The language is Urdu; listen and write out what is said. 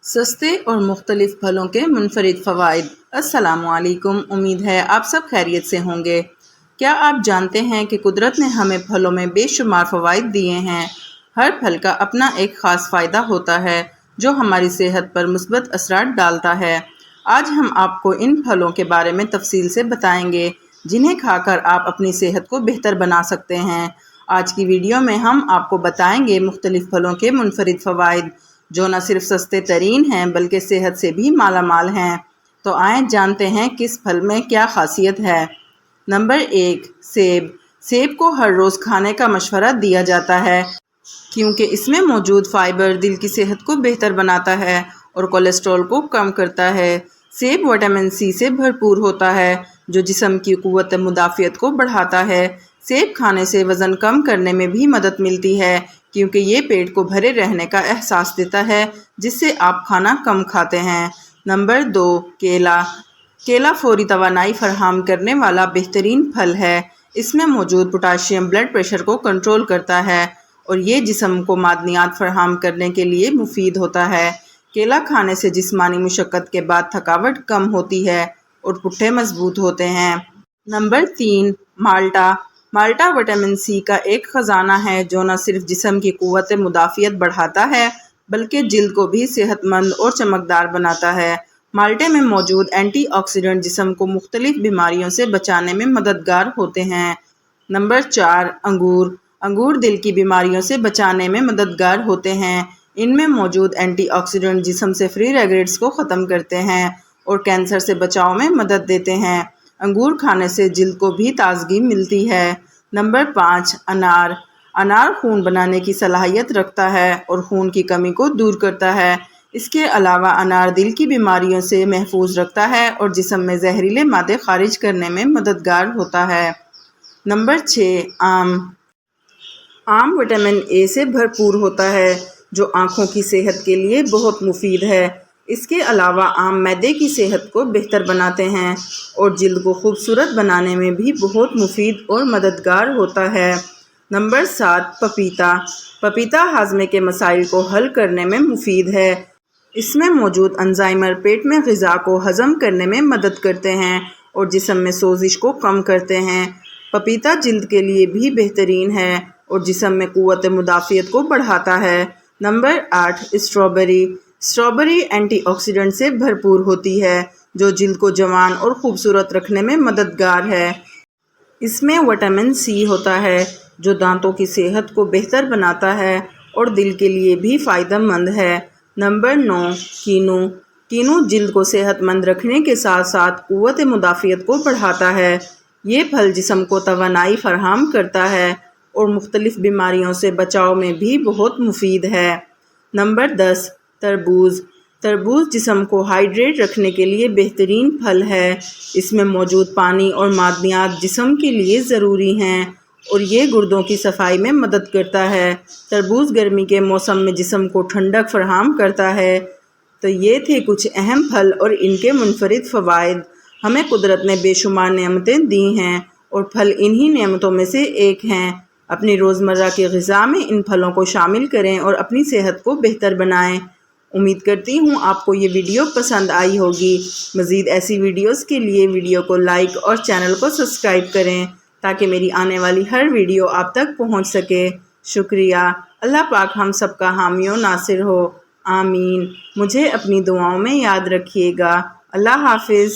سستے اور مختلف پھلوں کے منفرد فوائد۔ السلام علیکم، امید ہے آپ سب خیریت سے ہوں گے۔ کیا آپ جانتے ہیں کہ قدرت نے ہمیں پھلوں میں بے شمار فوائد دیے ہیں؟ ہر پھل کا اپنا ایک خاص فائدہ ہوتا ہے جو ہماری صحت پر مثبت اثرات ڈالتا ہے۔ آج ہم آپ کو ان پھلوں کے بارے میں تفصیل سے بتائیں گے جنہیں کھا کر آپ اپنی صحت کو بہتر بنا سکتے ہیں۔ آج کی ویڈیو میں ہم آپ کو بتائیں گے مختلف پھلوں کے منفرد فوائد جو نہ صرف سستے ترین ہیں بلکہ صحت سے بھی مالا مال ہیں۔ تو آئیں جانتے ہیں کس پھل میں کیا خاصیت ہے۔ نمبر 1، سیب۔ سیب کو ہر روز کھانے کا مشورہ دیا جاتا ہے کیونکہ اس میں موجود فائبر دل کی صحت کو بہتر بناتا ہے اور کولیسٹرول کو کم کرتا ہے۔ سیب وٹامن سی سے بھرپور ہوتا ہے جو جسم کی قوت مدافعت کو بڑھاتا ہے۔ سیب کھانے سے وزن کم کرنے میں بھی مدد ملتی ہے کیونکہ یہ پیٹ کو بھرے رہنے کا احساس دیتا ہے جس سے آپ کھانا کم کھاتے ہیں۔ نمبر 2، کیلا۔ کیلا فوری توانائی فراہم کرنے والا بہترین پھل ہے۔ اس میں موجود پوٹاشیم بلڈ پریشر کو کنٹرول کرتا ہے اور یہ جسم کو معدنیات فراہم کرنے کے لیے مفید ہوتا ہے۔ کیلا کھانے سے جسمانی مشقت کے بعد تھکاوٹ کم ہوتی ہے اور پٹھے مضبوط ہوتے ہیں۔ نمبر 3، مالٹا۔ مالٹا وٹامن سی کا ایک خزانہ ہے جو نہ صرف جسم کی قوت مدافعت بڑھاتا ہے بلکہ جلد کو بھی صحت مند اور چمکدار بناتا ہے۔ مالٹے میں موجود اینٹی آکسیڈنٹ جسم کو مختلف بیماریوں سے بچانے میں مددگار ہوتے ہیں۔ نمبر 4، انگور۔ انگور دل کی بیماریوں سے بچانے میں مددگار ہوتے ہیں۔ ان میں موجود اینٹی آکسیڈنٹ جسم سے فری ریڈیکلز کو ختم کرتے ہیں اور کینسر سے بچاؤ میں مدد دیتے ہیں۔ انگور کھانے سے جلد کو بھی تازگی ملتی ہے۔ نمبر 5، انار۔ انار خون بنانے کی صلاحیت رکھتا ہے اور خون کی کمی کو دور کرتا ہے۔ اس کے علاوہ انار دل کی بیماریوں سے محفوظ رکھتا ہے اور جسم میں زہریلے مادے خارج کرنے میں مددگار ہوتا ہے۔ نمبر 6، آم۔ آم وٹامن اے سے بھرپور ہوتا ہے جو آنکھوں کی صحت کے لیے بہت مفید ہے۔ اس کے علاوہ آم معدے کی صحت کو بہتر بناتے ہیں اور جلد کو خوبصورت بنانے میں بھی بہت مفید اور مددگار ہوتا ہے۔ نمبر 7، پپیتا۔ پپیتا ہاضمے کے مسائل کو حل کرنے میں مفید ہے۔ اس میں موجود انزائمر پیٹ میں غذا کو ہضم کرنے میں مدد کرتے ہیں اور جسم میں سوزش کو کم کرتے ہیں۔ پپیتا جلد کے لیے بھی بہترین ہے اور جسم میں قوت مدافعت کو بڑھاتا ہے۔ Number 8، strawberry. Strawberry antioxidant سے بھرپور ہوتی ہے جو جلد کو جوان اور خوبصورت رکھنے میں مددگار ہے۔ اس میں وٹامن سی ہوتا ہے جو دانتوں کی صحت کو بہتر بناتا ہے اور دل کے لیے بھی فائدہ مند ہے۔ نمبر 9، کینو۔ کینو جلد کو صحت مند رکھنے کے ساتھ ساتھ قوت مدافعت کو بڑھاتا ہے۔ یہ پھل جسم کو توانائی فراہم کرتا ہے اور مختلف بیماریوں سے بچاؤ میں بھی بہت مفید ہے۔ نمبر 10، تربوز۔ تربوز جسم کو ہائیڈریٹ رکھنے کے لیے بہترین پھل ہے۔ اس میں موجود پانی اور معدنیات جسم کے لیے ضروری ہیں اور یہ گردوں کی صفائی میں مدد کرتا ہے۔ تربوز گرمی کے موسم میں جسم کو ٹھنڈک فراہم کرتا ہے۔ تو یہ تھے کچھ اہم پھل اور ان کے منفرد فوائد۔ ہمیں قدرت نے بے شمار نعمتیں دی ہیں اور پھل انہی نعمتوں میں سے ایک ہیں۔ اپنی روزمرہ کی غذا میں ان پھلوں کو شامل کریں اور اپنی صحت کو بہتر بنائیں۔ امید کرتی ہوں آپ کو یہ ویڈیو پسند آئی ہوگی۔ مزید ایسی ویڈیوز کے لیے ویڈیو کو لائک اور چینل کو سبسکرائب کریں تاکہ میری آنے والی ہر ویڈیو آپ تک پہنچ سکے۔ شکریہ۔ اللہ پاک ہم سب کا حامی و ناصر ہو۔ آمین۔ مجھے اپنی دعاؤں میں یاد رکھیے گا۔ اللہ حافظ۔